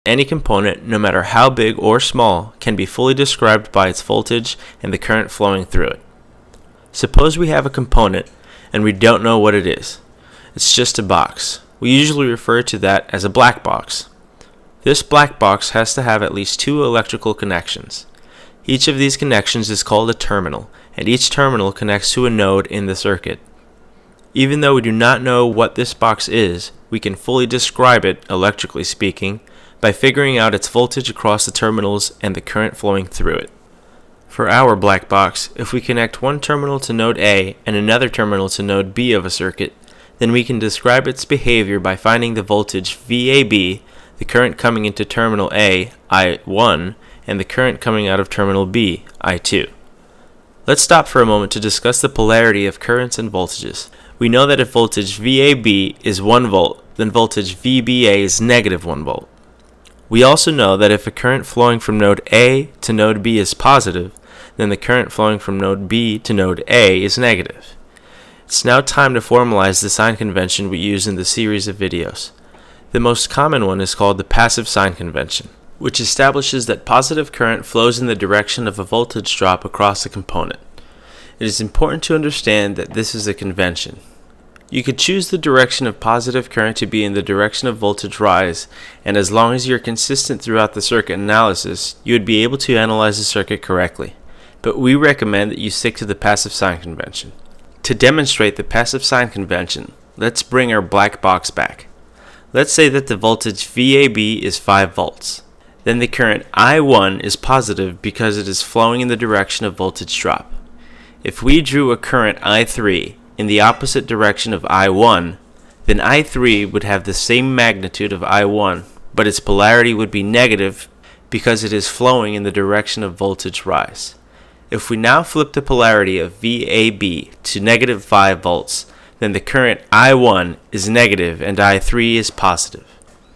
Any component, no matter how big or small, can be fully described by its voltage and the current flowing through it. Suppose we have a component and we don't know what it is. It's just a box. We usually refer to that as a black box. This black box has to have at least two electrical connections. Each of these connections is called a terminal, and each terminal connects to a node in the circuit. Even though we do not know what this box is, we can fully describe it, electrically speaking, by figuring out its voltage across the terminals and the current flowing through it. For our black box, if we connect one terminal to node A and another terminal to node B of a circuit, then we can describe its behavior by finding the voltage VAB, the current coming into terminal A, I1, and the current coming out of terminal B, I2. Let's stop for a moment to discuss the polarity of currents and voltages. We know that if voltage VAB is 1 volt, then voltage VBA is negative 1 volt. We also know that if a current flowing from node A to node B is positive, then the current flowing from node B to node A is negative. It's now time to formalize the sign convention we use in the series of videos. The most common one is called the passive sign convention, which establishes that positive current flows in the direction of a voltage drop across a component. It is important to understand that this is a convention. You could choose the direction of positive current to be in the direction of voltage rise, and as long as you're consistent throughout the circuit analysis, you would be able to analyze the circuit correctly. But we recommend that you stick to the passive sign convention. To demonstrate the passive sign convention, let's bring our black box back. Let's say that the voltage VAB is 5 volts. Then the current I1 is positive because it is flowing in the direction of voltage drop. If we drew a current I3 in the opposite direction of I1, then I3 would have the same magnitude of I1, but its polarity would be negative because it is flowing in the direction of voltage rise. If we now flip the polarity of VAB to negative 5 volts, then the current I1 is negative and I3 is positive.